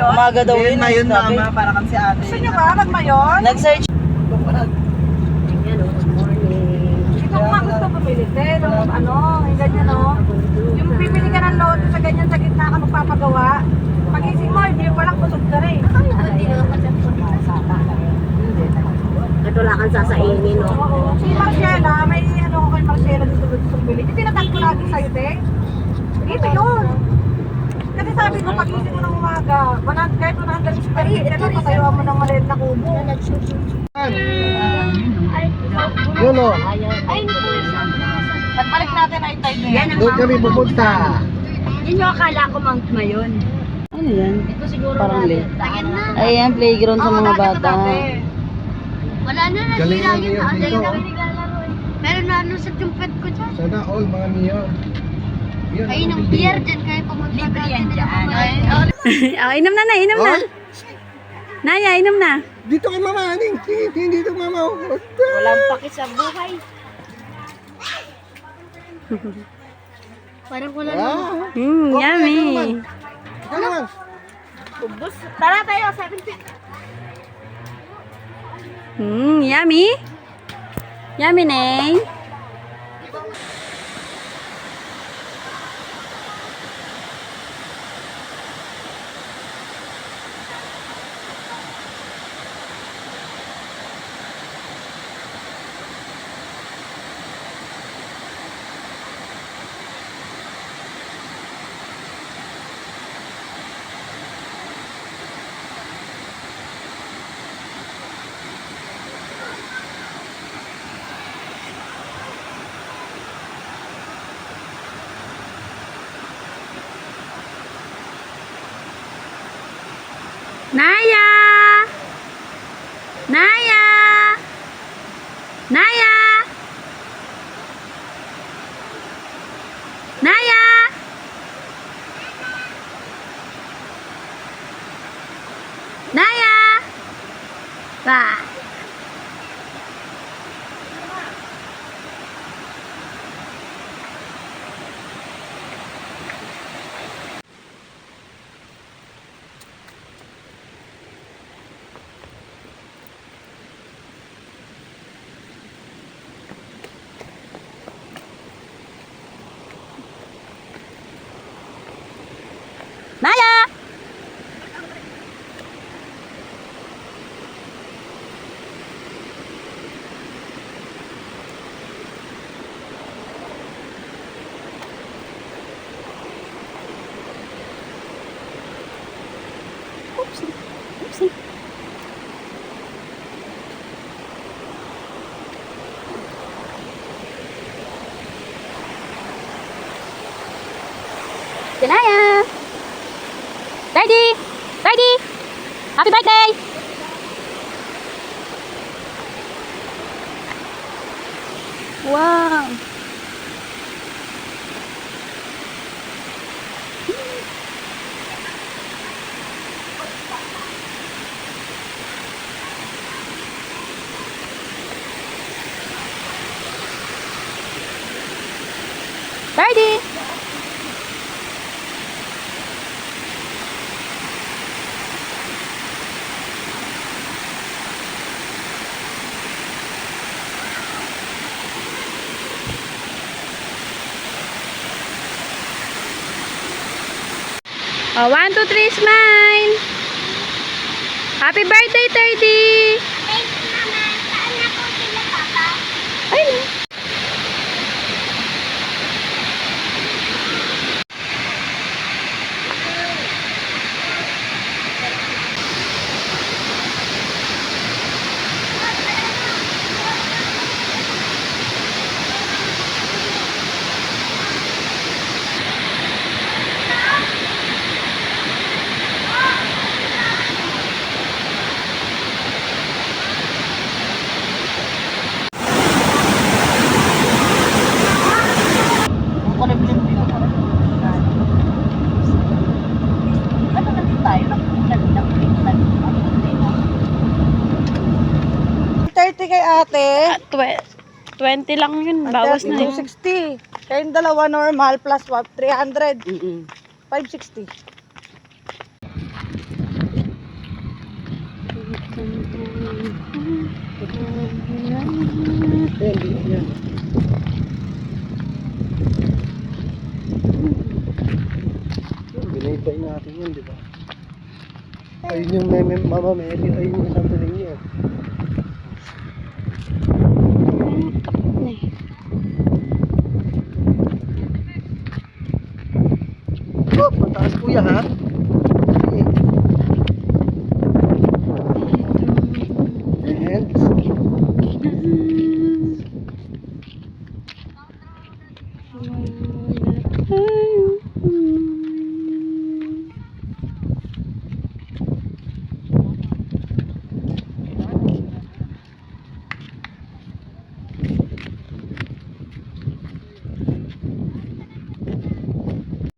Umaga daw yun na yun namin. Para kang si ate. Gusto nyo ba? Magmayon? Nag-search. Ikaw nga gusto bumili. Pero ano, yung ganyan o. Yung bibili ka ng loto sa ganyan sa gitna ka magpapagawa. Pag-isip mo, hindi pa lang kusog ka rin. Ito lang ang sasainin, no? Oo. Si Marcela, may ano ko kay Marcela dito gusto bumili. Hindi tinatag ko lagi sa'yo, te. Ito yun. Kasi sabi ko, pag-isip mo ng umaga, kahit 100 square feet, ka patayuan mo ng maliit na kubo. Yun o. Pagbalik natin ay tayo na yan. Doon kami pupunta. Yun yung akala ko Mount Mayon. Ano yan? Ito siguro Parang natin. late. Tagan na. Ayan, playground sa mga bata. Wala na, Galing nasira na yun. yun Ang dito. dali na naglalaro eh. Pero naano sa jumpet ko dyan. Sana all mga niyo. Ayun ang beer dyan kayo pumunta. Libre yan dyan. Oh, inom na, inom na. Naya, inom na. Dito kay Mama Aning. Hindi dito Mama. Walang paki sa buhay. Parang wala naman. Yummy. Ito naman. Tara tayo, 7 feet. Yummy. Yummy, Neng. Naya! Naya! Naya! Naya! Naya! Bah! Naya! Oopsie. Oopsie. Naya! Ready? Ready? Happy birthday! Wow! Ready? Oh, 1, 2, 3, smile! Happy birthday, 30! Thank you naman. Saan na po sila, Papa? Ayun. ate. 20 lang yun. Bawas na yun. 260. Kayong dalawa normal plus 300. 560. Binaybay natin yun, di ba? Ayun yung Mama Mary, ayun yung Santo Niño. Oh, mataas kuya ha? Sige. And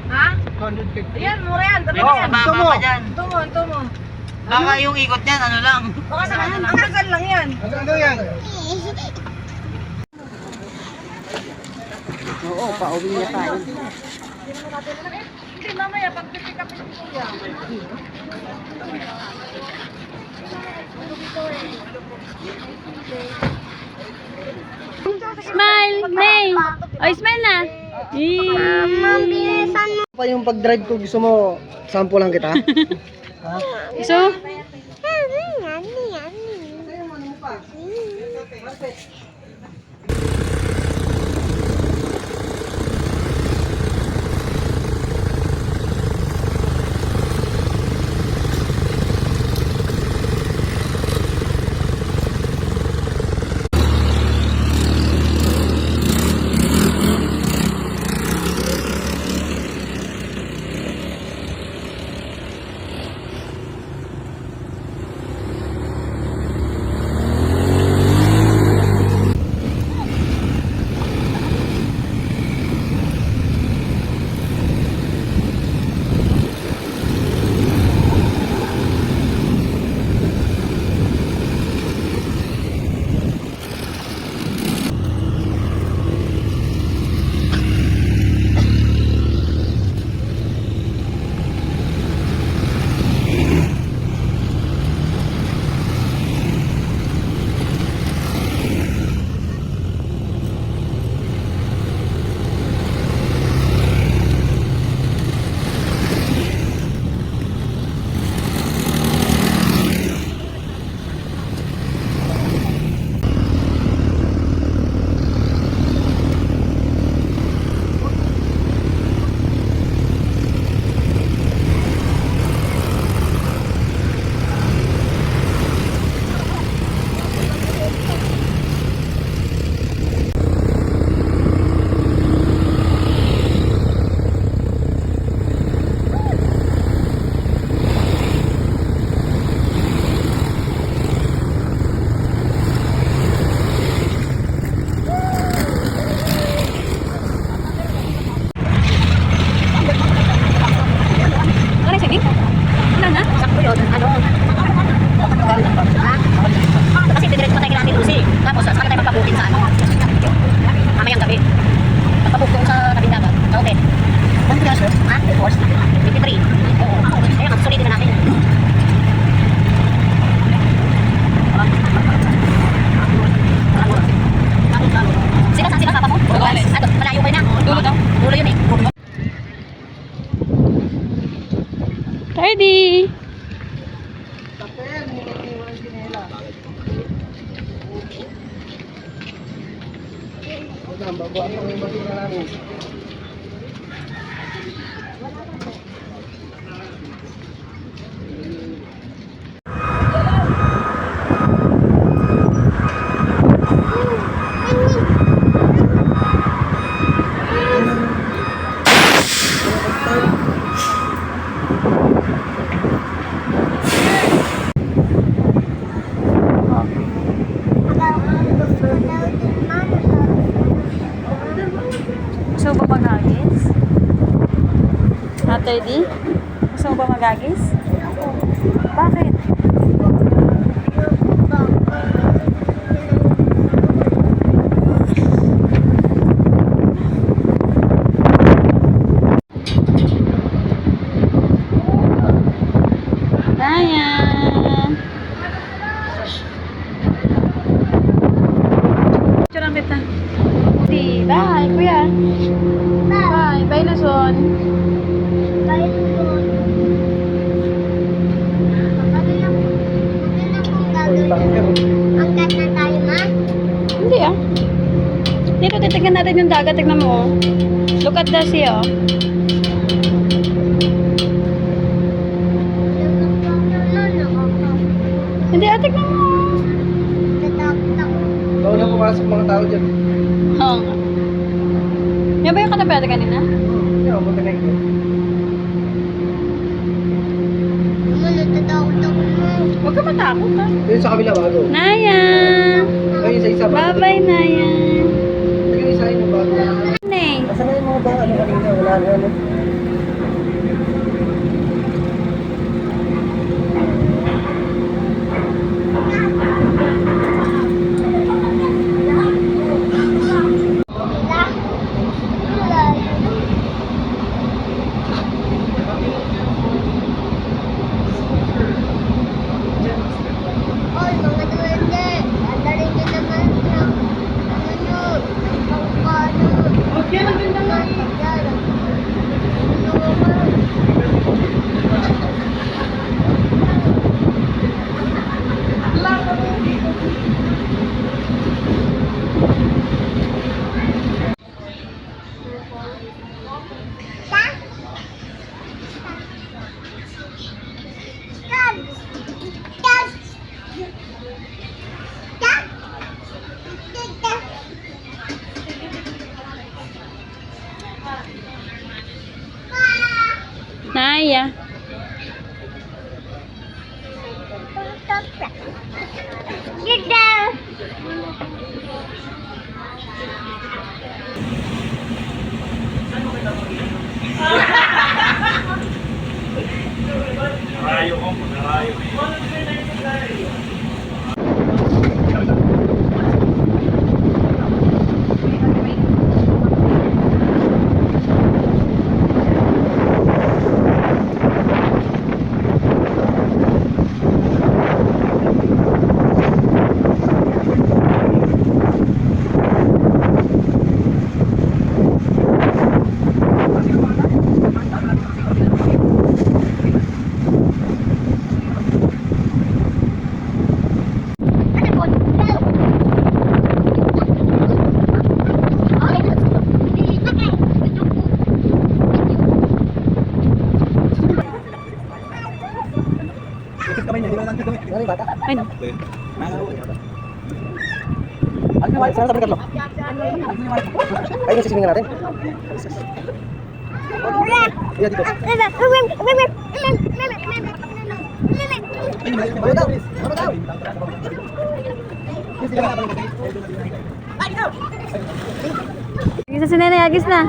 Ha? 150. Ayan, mura yan. Dami Oh, yan. gusto mo? Tumo. Baka yung ikot niyan, ano lang. Baka naman, ang tagal lang yan. Ano yan? Oo, pauwi na tayo. Hindi, mamaya, pag pick up yung kuya. Smile, May. Oy, smile na. Pa yung pag-drive ko, gusto mo, sample lang kita? Ha? So, ready. Bago ako yung basura namin. Gusto mo ba magagis? Ate Di? Gusto mo ba magagis? Bakit? Naya. Picturean kita. Bye, kuya. Bye. Bye, Luzon. Angkat na tayo, ma? Hindi ah. Dito titignan natin yung dagat. Tignan mo. Oh. Look at the sea oh. Hindi ah, tignan mo. Bawal na pumasok mga tao dyan. Oo nga. Yan ba yung katabi natin kanina? Hindi ako matinag ko. Huwag ka matakot ha. Yun sa kabila bago. Naya! Ayun sa isa bago. Bye-bye, Naya. Ayun isa yung bago. Nay. Nasaan na yung mga ba? Ano kanina? Wala na ano. Oy, mga duwende, andarin nyo naman yung ano nyo, may pangkano. Okay, maganda nga. Naya. Get down. Ano? Ano? Sana sabi Carlo. Ayun sisilingan natin. Iya dito. Ayun daw. Ano daw? Isa si Nenay Agis na.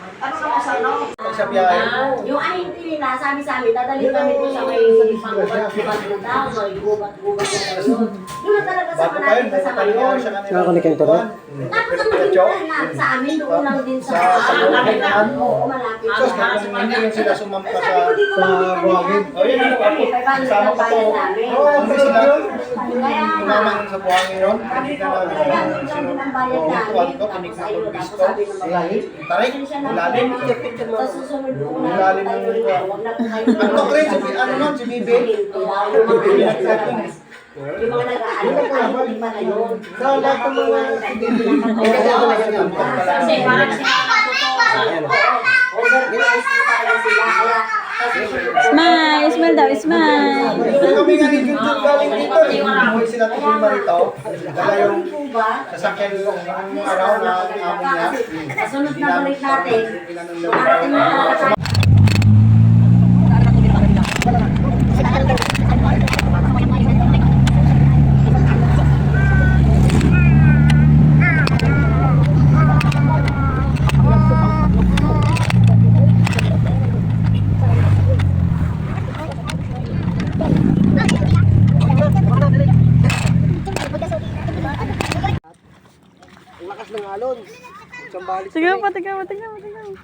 Ano naman sa ano? Sa biyahe. Yung ahinti nila, sabi sa amin, dadalhin kami doon sa may panggubat-gubat na tao, may gubat-gubat na yun. Doon na talaga sa natin kasama yun. Nakakunik yung turon? Tapos ang maging sa amin, doon lang din sa malapit na. Oo, malapit So, na. hindi yung sila sumampa Sabi sa ko dito lang buhangin. O yun, kasama pa to. Oo, hindi sila sumama sa buhangin yun. Hindi na namin tuwan ko, pinig na itong pisto. Tarik, ilalim. Sa susunod po na Ilalim tayo ng rin, buwan. huwag na po kayo. Ang tokre, ano nun, si Bibi. Yung mga nag-aano na tayo, hindi pa na yun. Sa lahat ng mga si Bibi. Kasi parang overpriced na talaga sila. Kaya sa susunod po, Smile, smile daw, smile. Kami nga ni Junjun galing dito. Umuwi sila ito marito. Dala yung po ba? sasakyan ng araw na amo niya. Kasunod na balik natin. Makarating na talaga tayo. Ang lakas ng alon. Isang balik. Tignan mo, tignan mo, tignan mo, tignan mo.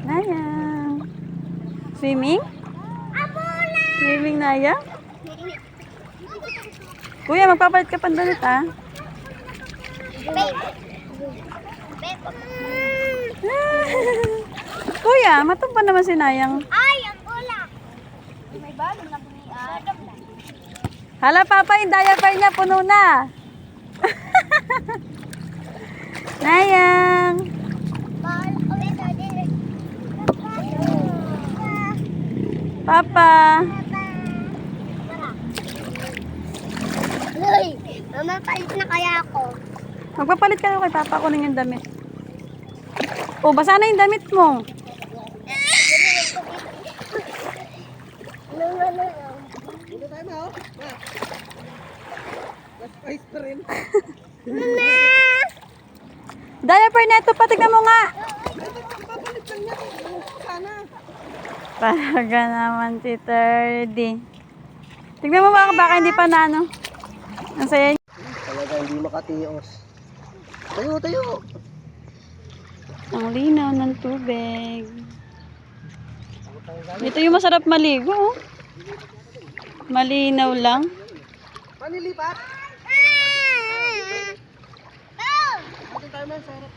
Naya. Swimming? Swimming, Naya? Kuya, magpapalit ka pandalit, ah. Kuya, matumpa naman si Nayang. Ay, ang ula. May balong na bumiyan. Hala, Papa, yung diaper niya puno na. Nayang. Papa. Uy, mama, palit na kaya ako. Magpapalit kayo kay Papa, kunin yung damit. O, basa na yung damit mo. Diaper na ito, patignan mo nga. Talaga naman si Terdy. Tignan mo baka hindi pa na ano. Ang saya niya. Talaga hindi makatios. Tayo, tayo. Ang linaw ng tubig. Ito yung masarap maligo. Oh. Malinaw lang. Manilipat. Atin tayo man, sarap.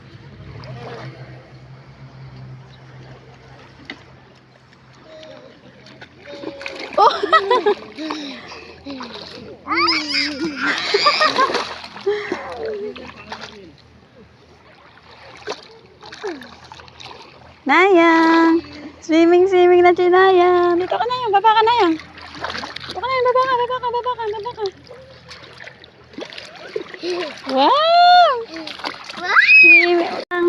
Nayang! Swimming, swimming na si Nayang. Dito ka, Nayang. Baba ka, Nayang. Dito ka, Nayang. Baba ka, baba ka, baba ka, baba ka. Wow! Swimming lang.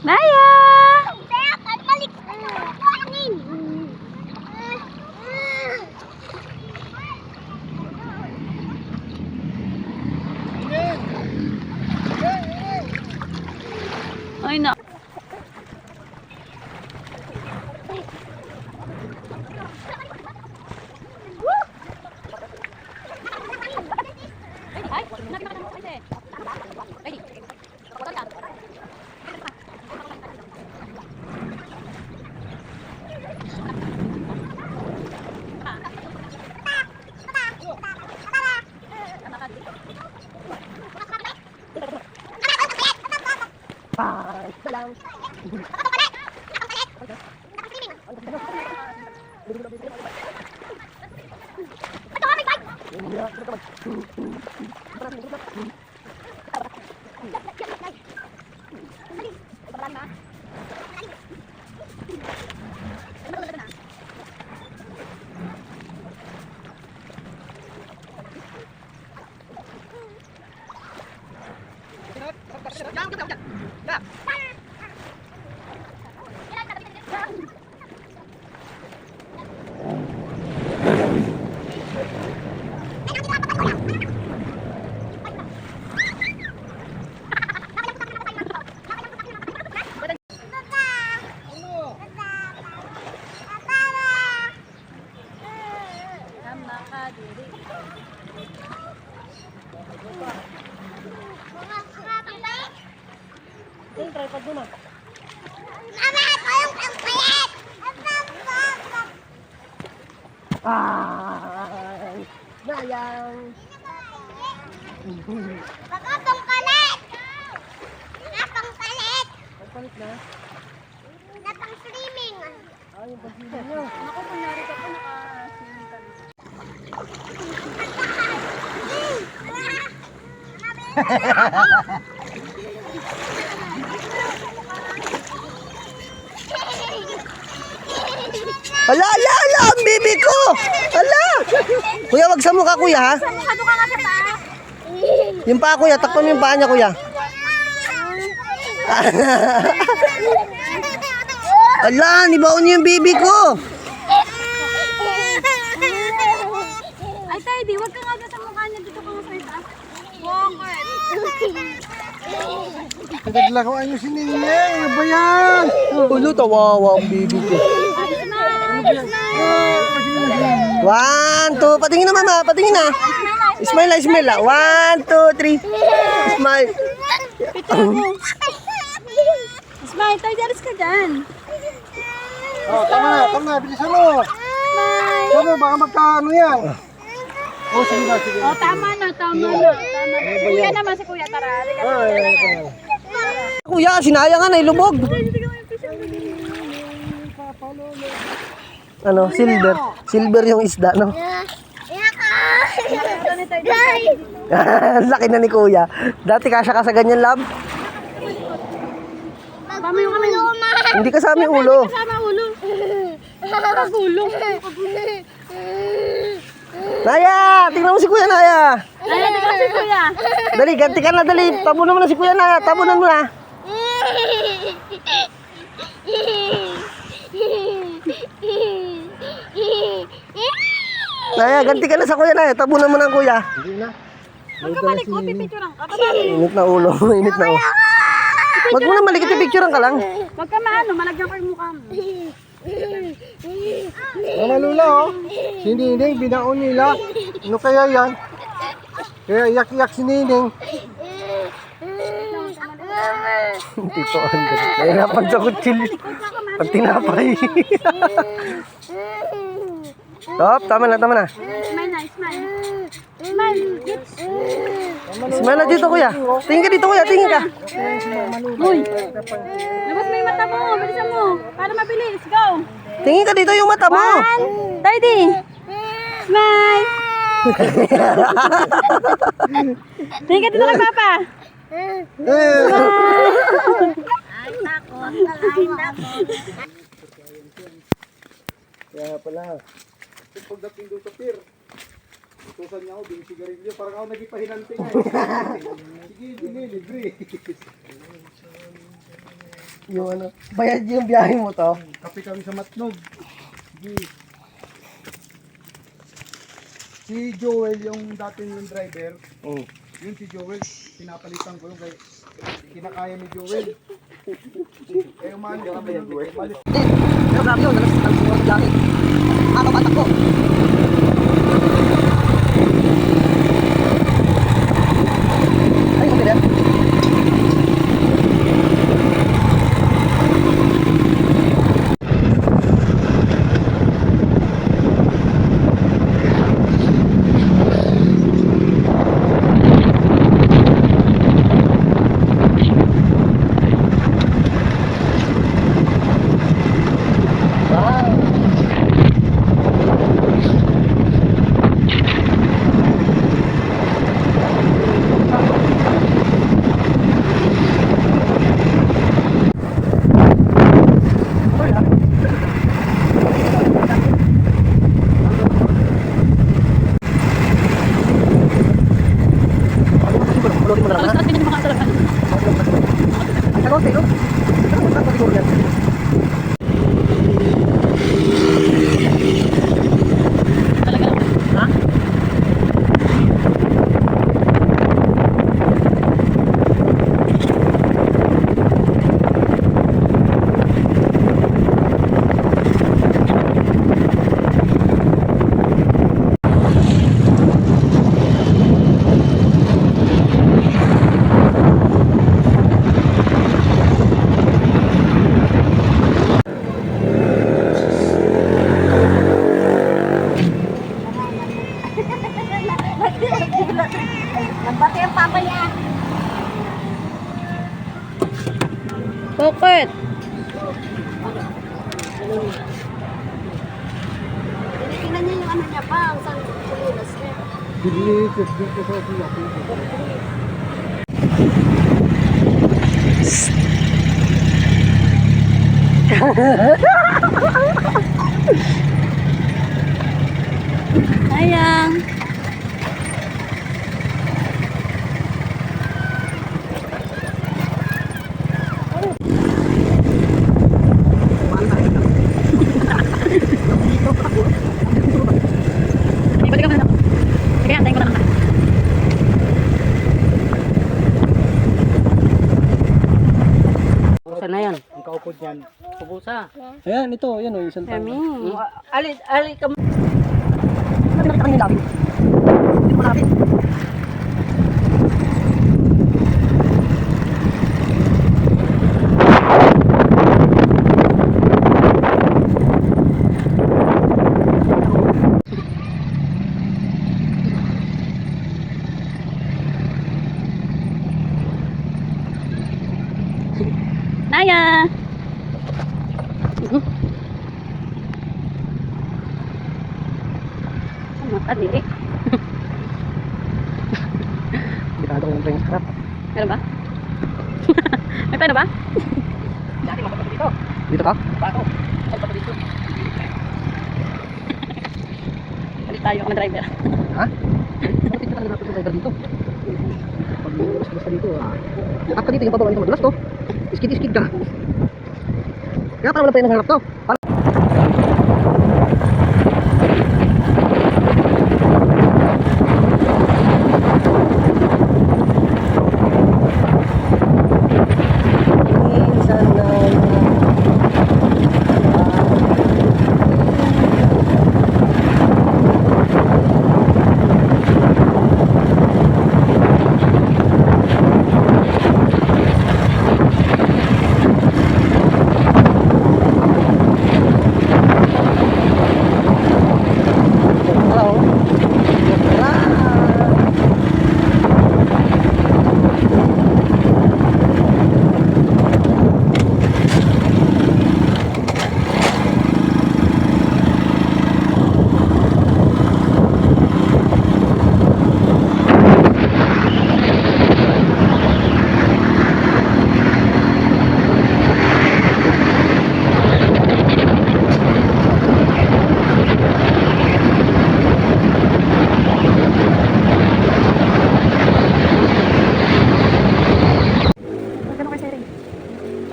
Nayang! Kaya kan balik na. Kanin. Ay, na. Pag-atong palit! Atong palit! Palit na? Atong streaming! Ay, yung pag-sili nyo. Ako, kunyari ka po, naka-swimming kami. Ala, ala, ala, ang bibi ko! Ala! Kuya, wag sa mukha, kuya, ha? Masyado ka nga sa taas! Yung paa, kuya, takpan mo yung paa niya, kuya. Ala, nibaon niyo yung bibi ko! Ay, Teddy, wag ka nga dyan sa mukha niya. Dito ka nga sa itaas. Bakit? Naglaruan niyo si Nene, ano ba yan? Ulo, tawawa ang bibi ko. Ayos na! Ayos na! 1, 2, patingin na mama, patingin na. Smile na, smile na. 1, 2, 3. Smile. Smile, Teddy, alis ka dyan. Oh, tama na, bilisan mo. Tama, baka magkaano yan. Oh, sige na, sige. Oh, tama na, tama na. Kuya naman si Kuya, tara. Halika na. Kuya, sinayangan ay lubog. Ano, silver. Silver yung isda, no? Laki na ni Kuya. Dati kasya ka sa ganyan, lab? Tama yung kamay mo. Hindi kasama yung ulo. Tama ulo. Pagulong. Naya, tingnan mo si Kuya Naya. Ay, hindi ka si Kuya. Dali, ganti ka na, dali. Tabunan mo na si Kuya Naya. Tabunan mo na. Naya, ganti ka na sa Kuya Naya. Tabunan mo na, Kuya. Hindi na. Huwag ka balik mo, pipicturean ka. Init na ulo, init na ulo. Wag mo na malikit, picturean ka lang. Huwag ka maano, malagyan ko yung mukha mo. Mga lula, oh. Si Nining, binaon nila. Ano kaya yan? Kaya iyak-iyak si Nining. Tito Andres, nahirapan sa kutsil. Pag tinapay. Stop, tama na, tama na. Smile na, smile. Smile. Smile na dito, Kuya. Tingin ka dito, Kuya, tingin ka. Uy. Labas mo yung mata mo, bilisan mo. Para mabilis, go. Tingin ka dito yung mata mo. 1, 30. Smile. Tingin ka dito kay Papa. Kaya pala. Pagdating doon sa pier, utusan niya ako, din sigarilyo, parang ako nagipahinante nga. Sige, libre. Yung ano, bayad yung biyahe mo to. Kape kami sa Matnog. Sige. Si Joel, yung dating yung driver, yun si Joel, pinapalitan ko yung kay kinakaya ni Joel. Eh, umalis kami yung Joel. Pero grabe yun, nalas ang sumunod dati. Ako batak ko. Ay, okay na. Pulutin mo na lang. Tapos ganyan yung mga kasalanan. Ang talon, sa'yo. Ang patiguro yan. Talaga lang. Ha? Nagbati ang papa niya. Bakit? Tingnan niya yung ano niya pa, ang sanglilas niya. Dilipat dito sa tulak. Sayang. Ibalik ka muna. Sige, antayin ko lang. Saan na yan? Ang kaupod niyan. Pupusa. Ayan, ito. Yan o, isang tao. Yummy. Ali ka mo. Nakita ka yung labi. Hindi mo labi. Naya! Ano ka, dili? Birado ko yung preno sa harap. Meron ba? May plano ba? Dito ka? Balik tayo ako ng driver. Ha? Bakit ka talaga napit yung driver dito? Pag mas ka dito, lahat ka dito yung pabawan ka madulas to. Iskid ka. Kaya parang wala pa yung nangharap to.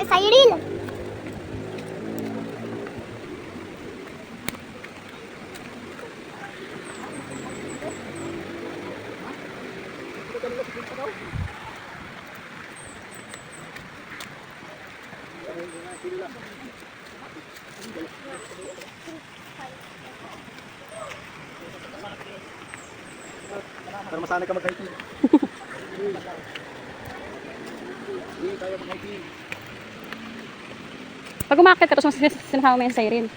Cyril! Para masanay ka mag-hiking. Hindi tayo mag-hiking. Pag umakit ka, tapos sinasama mo yung siren.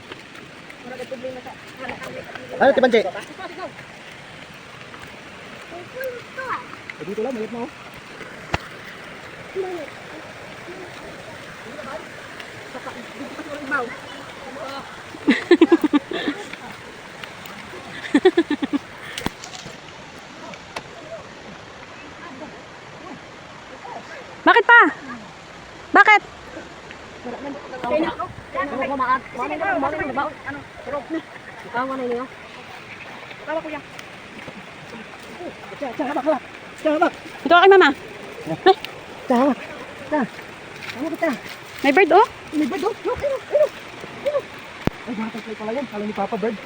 Ano, Tibanche? Dito lang, mayat mo. Bakit pa? Bakit? Ito ka kay mama. Tawa. Ta. Ano kita? May bird oh. May bird oh. Look, ayun. Ay, butterfly pala yan. Kala ni Papa Bird.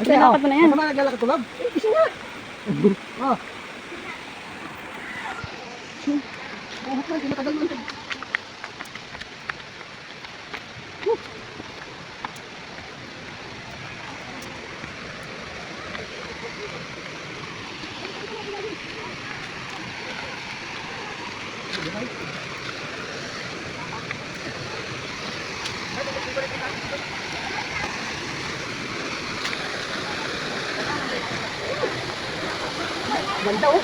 Tinakot mo na yan. Ano ba naglalakad tulog? Isa nga. Oh. Buhat lang, tinatagal mo. Ganda oh.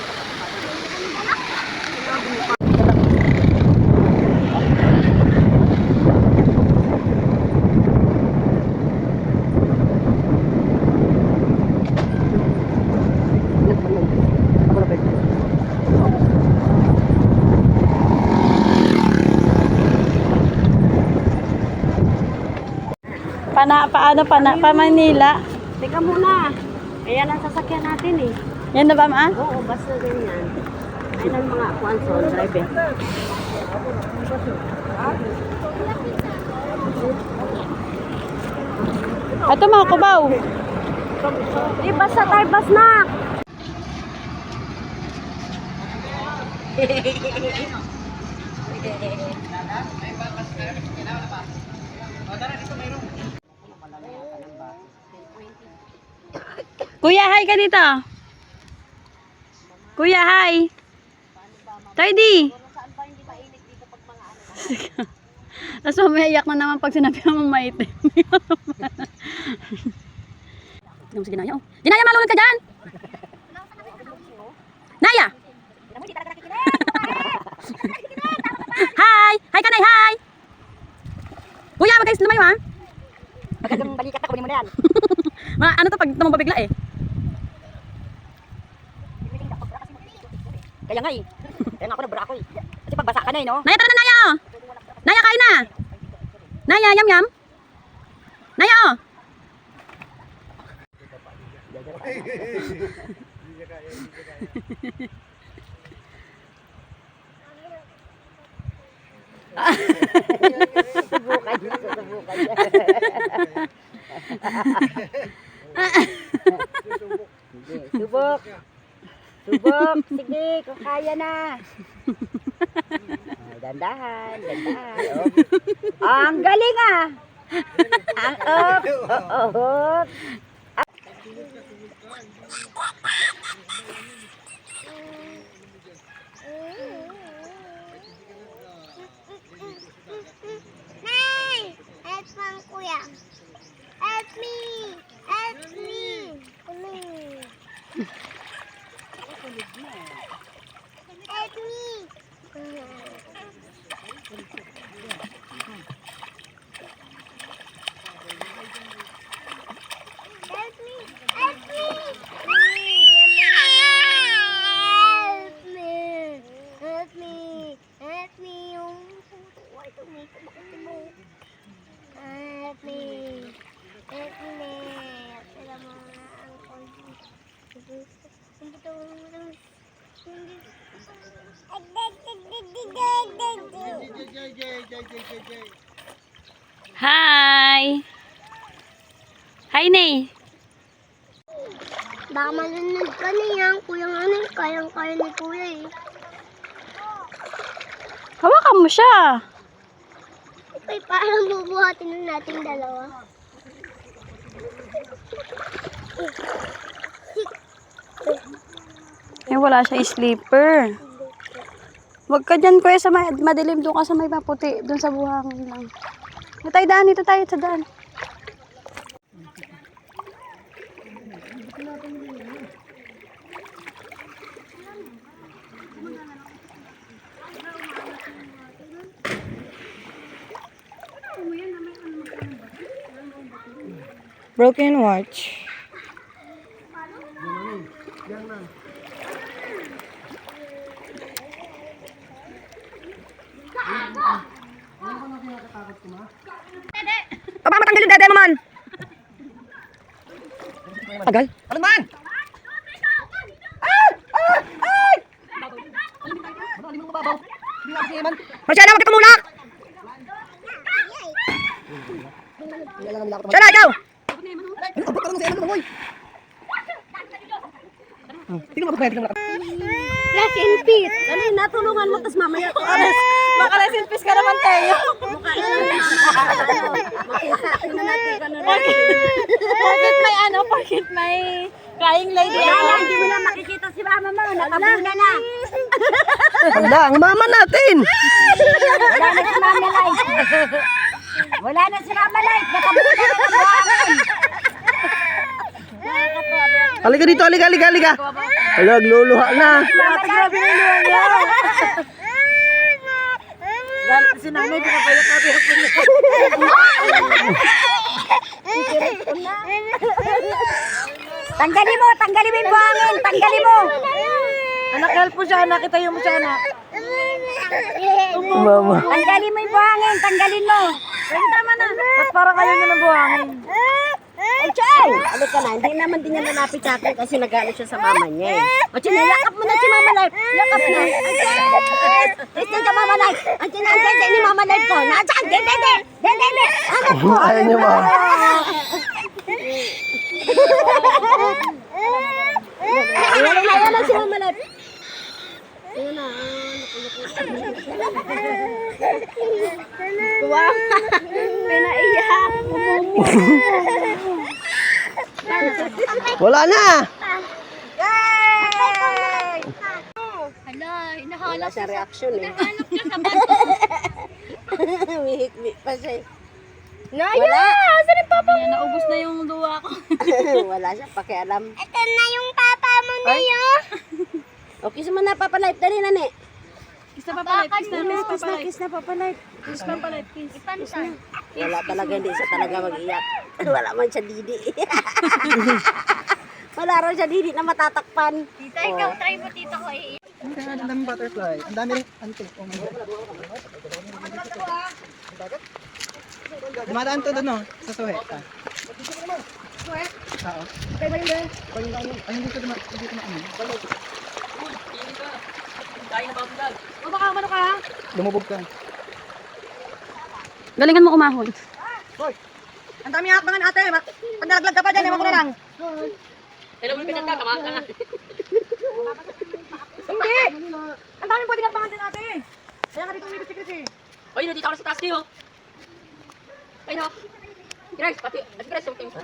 Pa Manila. Teka muna. Ayan ang sasakyan natin eh. Yan na ba, ma? Oo, basta ganyan. Ayan ang mga kwanson, driver. Ito mga kubaw. Basta tayo, bas na! Kuya, hi ka dito. Kuya, hi. Tidy. Tapos mamayak na naman pag sinabi mong maitim. Yung si Ginaya, oh. Ginaya, malunod ka dyan! Naya! Hi! Hi ka, Nay! Hi! Kuya, wag kayo lumayo, ha? Magandang balikat ako, kunin mo na yan. Ano to pag tumambang bigla, eh? Kaya nga eh. Kaya nga ako nagbura ako eh. Kasi pagbasa ka na eh, no? Naya, tara na, Naya, oh! Naya, kain na! Naya, yam yam! Naya, oh! Subukan niya, susubukan niya. Sige, subok. Subok, sige, kung kaya na. Ay, dandahan, dandahan. Oh. Ang galing ah. Ang up, up. Nay! Help me, kuya. Help me! Help me! Help me! Help me! Help me! Help me! Help me! Help me! Yung buhay tumito, bakit mo? Help me! Help me! Sila mga ang konti. Hi! Hi, Nay! Baka manunod ka niyan, kuya nga na, kayang-kaya ni kuya eh. Hawakan mo siya! Okay, parang bubuhatin na natin dalawa. Eh, wala siya sleeper. Huwag ka dyan, kuya, sa madilim. Doon ka sa may maputi. Doon sa buhangin lang. Dito tayo daan, dito tayo sa daan. Broken watch. Aba, matanggal yung dede mo man. Tagal? Ano man? Marciana, wag ka muna! Marciana, ikaw! Rest in peace. Dali, natulungan mo, tas mamaya. Maka-rest in peace ka naman, Teo. Porkit may crying lady Wala ako. na, hindi mo na makikita si mama mo. Nakabuna na. Handa, ang mama natin! Wala na si Mama Light. Wala na si Mama Light. Nakabuna na ng buhangin. Halika dito, halika. Hala, gluluha na. Grabe na yung niya. Galit si nanay, pinapayak na Tanggalin mo yung buhangin. Tanggalin mo. Anak, help mo siya, anak. Itayo mo siya, anak. Mama. Tanggalin mo yung buhangin. Tanggalin mo. Ay, tama na. Ba't parang ayaw niya ng buhangin? Ay, Chay! Alika na, hindi naman din niya nalapit sa akin kasi nagalit siya sa mama niya eh. O, Chay, yakap mo na si Mama Life. Yakap na. Listen ka, Mama Life. Ang tinanday ni Mama Life ko. Nasaan? Dede. Hanap ko. Ayaw niya, ma. Ayan na si Mama Life. Ayan na. Wow. Pinaiyak. Wala na! Wala siya reaction eh. Mihik-mik pa siya. Wala. Saan yung papa mo? Naubos na yung luwa ko. Wala siya pakialam. Ito na yung papa mo na yun. Okay, sa mga napapalife. Dali na ni. Kiss na papa life, kiss na, kiss papa life. Kiss na papalife. Kiss papa life, kiss. Ipansan. Wala talaga, hindi siya talaga mag-iyak. Wala man siya didi. Wala rin siya didi na matatakpan. Tita, ikaw, try mo tita ko eh. Ang daming butterfly. Ang dami rin, ano to? Oh my God. Dumadaan to doon, no? Sa suhe. Suhe? Oo. Kaya ba yun ba? Ay, hindi ko dumaan. O baka ano ka? Lumubog ka. Galingan mo kumahon. Hoy! Ang dami hakbangan ate. Pag nalaglag ka pa dyan, ewan ko na lang. Hindi! Ang dami pwede hakbangan dyan ate. Kaya nga dito umibig-sigris eh. Oy, nandito ako sa taas kayo. Ay, no. Grace, pati, Grace, yung tingin.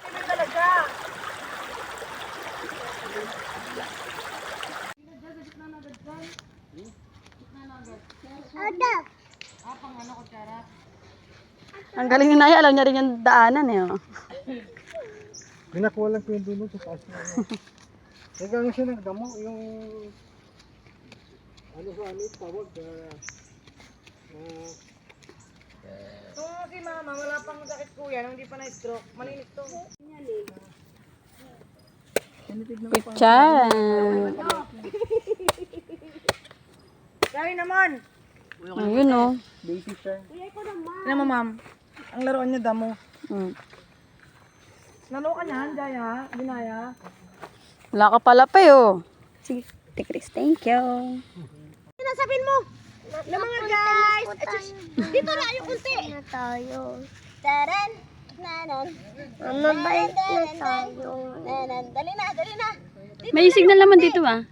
Talaga. Ang galing ni Naya, alam niya rin yung daanan eh. Oh. Pinakuha lang ko yung dulo sa taas na ano. Nagano siya ng damo, yung ano sa ano, tawag Kung si mama, wala pang sakit kuya, nung hindi pa na-stroke. Malinis to. Kutsara. Dami naman. Ayun oh. basic siya. Ano mo ma'am? Ang laruan niya damo. Mm. Laro ka niyan, Jaya. Binaya. Wala ka pala pa oh. Sige, Ate Chris, thank you. Sinasabihin mo. Na mga guys. Dito na yung kunti. Na tayo. Taran. Nanan. Mabait na tayo. Nanan. Dali na. May signal naman dito ah.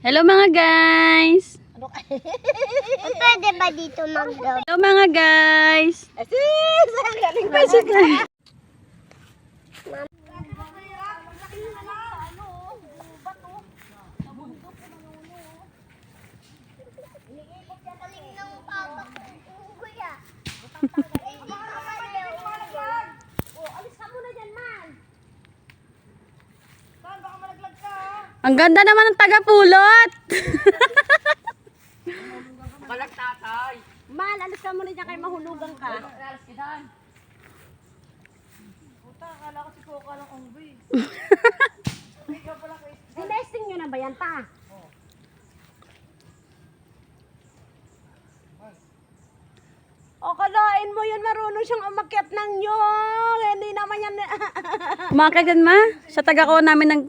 Hello mga guys. Pwede ba dito mag-gaw? Hello mga guys. Asis! Ang galing pa siya. Galing ng papa ko. Kuya. Alis ka muna dyan, man. Ang ganda naman ng taga-pulot. Man, alis ka muna dyan kay mahulugan ka. Sinesting nyo na ba yan pa? O, kalain mo yun, marunong siyang umakyat ng nyong. Hindi naman yan. Umakit yan, ma. Sa taga ko namin ng,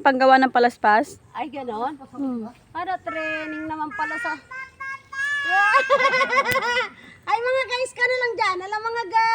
panggawa ng palaspas. Ay, ganon. Ano, training naman pala sa... Ay, mga guys ka na lang dyan. Alam, mga guys.